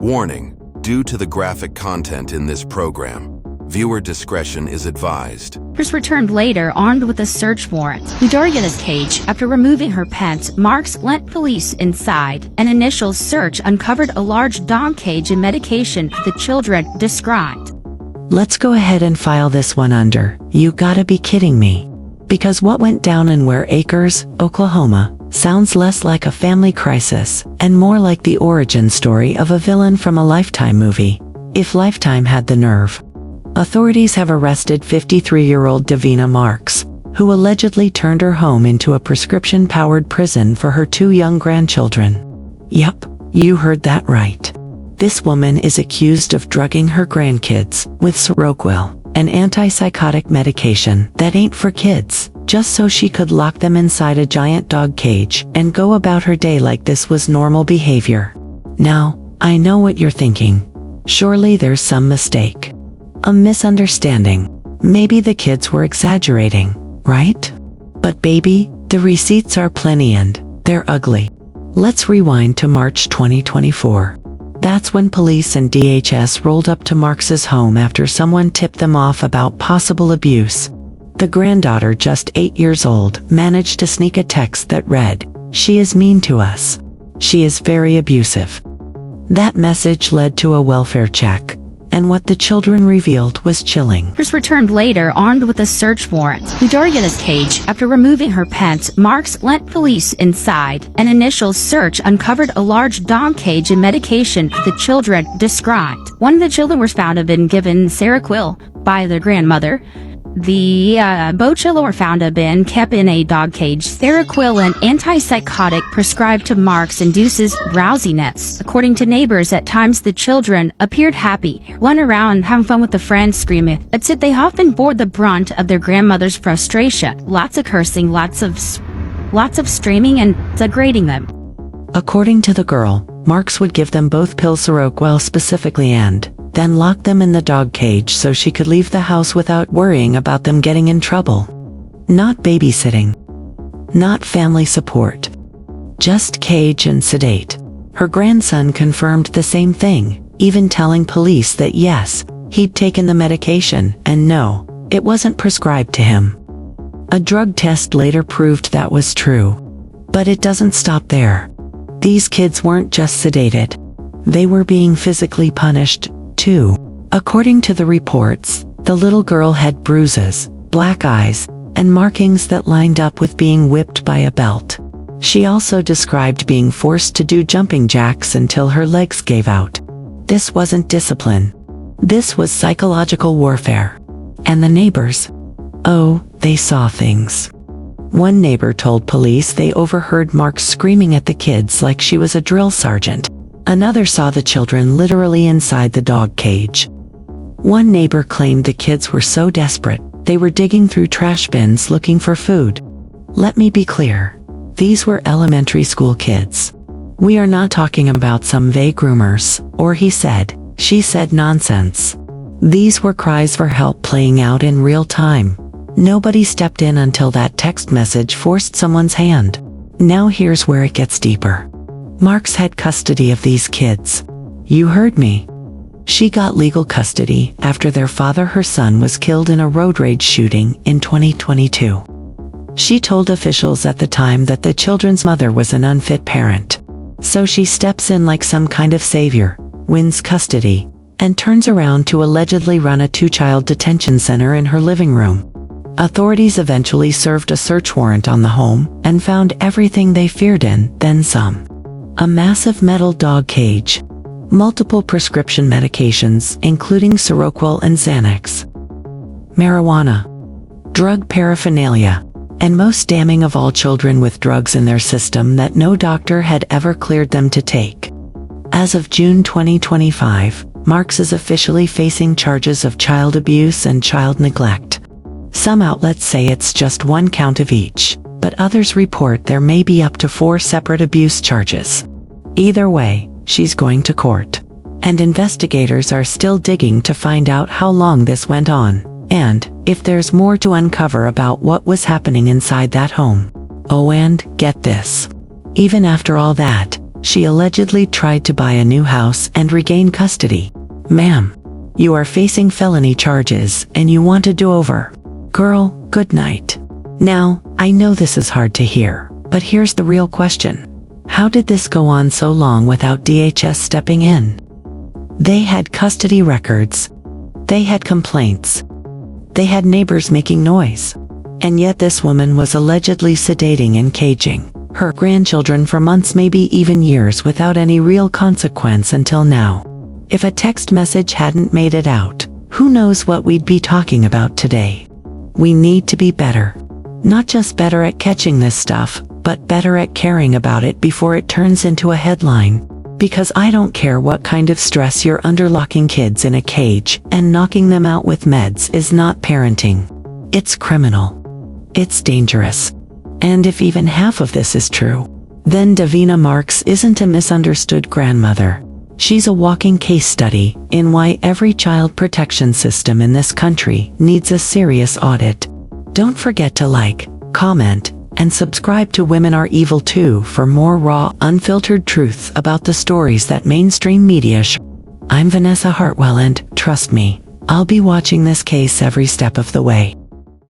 Warning: due to the graphic content in this program, viewer discretion is advised. Marx returned later armed with a search warrant. Davina's cage. After removing her pets, Marx let police inside. An initial search uncovered a large dog cage and medication the children described. Let's go ahead and file this one under. You gotta be kidding me. Because what went down in Ware Acres, Oklahoma, sounds less like a family crisis and more like the origin story of a villain from a Lifetime movie, if Lifetime had the nerve. Authorities have arrested 53-year-old Davena Marx, who allegedly turned her home into a prescription-powered prison for her 2 young grandchildren. Yup, you heard that right. This woman is accused of drugging her grandkids with Seroquel, an antipsychotic medication that ain't for kids, just so she could lock them inside a giant dog cage and go about her day like this was normal behavior. Now, I know what you're thinking. Surely there's some mistake. A misunderstanding. Maybe the kids were exaggerating, right? But baby, the receipts are plenty and they're ugly. Let's rewind to March 2024. That's when police and DHS rolled up to Marx's home after someone tipped them off about possible abuse. The granddaughter, just 8 years old, managed to sneak a text that read, "She is mean to us. She is very abusive." That message led to a welfare check, and what the children revealed was chilling. Marx returned later armed with a search warrant. Davina's cage. After removing her pets, Marx let police inside. An initial search uncovered a large dog cage and medication the children described. One of the children was found to have been given Seroquel by their grandmother. Both children were found to have been kept in a dog cage. Seroquel, an antipsychotic prescribed to Marx, induces drowsiness. According to neighbors, at times the children appeared happy, running around having fun with the friends, screaming. That's it, they often bore the brunt of their grandmother's frustration. Lots of cursing, lots of screaming and degrading them. According to the girl, Marx would give them both pills Seroquel specifically and then lock them in the dog cage so she could leave the house without worrying about them getting in trouble. Not babysitting. Not family support. Just cage and sedate. Her grandson confirmed the same thing, even telling police that yes, he'd taken the medication, and no, it wasn't prescribed to him. A drug test later proved that was true. But it doesn't stop there. These kids weren't just sedated. They were being physically punished, too. According to the reports, the little girl had bruises, black eyes, and markings that lined up with being whipped by a belt. She also described being forced to do jumping jacks until her legs gave out. This wasn't discipline. This was psychological warfare. And the neighbors? Oh, they saw things. One neighbor told police they overheard Marx screaming at the kids like she was a drill sergeant. Another saw the children literally inside the dog cage. One neighbor claimed the kids were so desperate, they were digging through trash bins looking for food. Let me be clear. These were elementary school kids. We are not talking about some vague rumors, or he said, she said nonsense. These were cries for help playing out in real time. Nobody stepped in until that text message forced someone's hand. Now here's where it gets deeper. Marx had custody of these kids. You heard me. She got legal custody after their father, her son, was killed in a road rage shooting in 2022. She told officials at the time that the children's mother was an unfit parent. So she steps in like some kind of savior, wins custody, and turns around to allegedly run a 2-child detention center in her living room. Authorities eventually served a search warrant on the home and found everything they feared and then some. A massive metal dog cage. Multiple prescription medications, including Seroquel and Xanax. Marijuana. Drug paraphernalia. And most damning of all, children with drugs in their system that no doctor had ever cleared them to take. As of June 2025, Marx is officially facing charges of child abuse and child neglect. Some outlets say it's just 1 count of each, but others report there may be up to 4 separate abuse charges. Either way, she's going to court. And investigators are still digging to find out how long this went on, and if there's more to uncover about what was happening inside that home. Oh, and get this. Even after all that, She allegedly tried to buy a new house and regain custody. Ma'am, you are facing felony charges and you want a do-over. Girl, good night. Now, I know this is hard to hear, but here's the real question. How did this go on so long without DHS stepping in? They had custody records. They had complaints. They had neighbors making noise. And yet this woman was allegedly sedating and caging her grandchildren for months, maybe even years, without any real consequence until now. If a text message hadn't made it out, who knows what we'd be talking about today. We need to be better. Not just better at catching this stuff, but better at caring about it before it turns into a headline. Because I don't care what kind of stress you're under, locking kids in a cage and knocking them out with meds is not parenting. It's criminal. It's dangerous. And if even half of this is true, then Davena Marx isn't a misunderstood grandmother. She's a walking case study in why every child protection system in this country needs a serious audit. Don't forget to like, comment, and subscribe to Women Are Evil Too for more raw, unfiltered truth about the stories that mainstream media I'm Vanessa Hartwell, and trust me, I'll be watching this case every step of the way.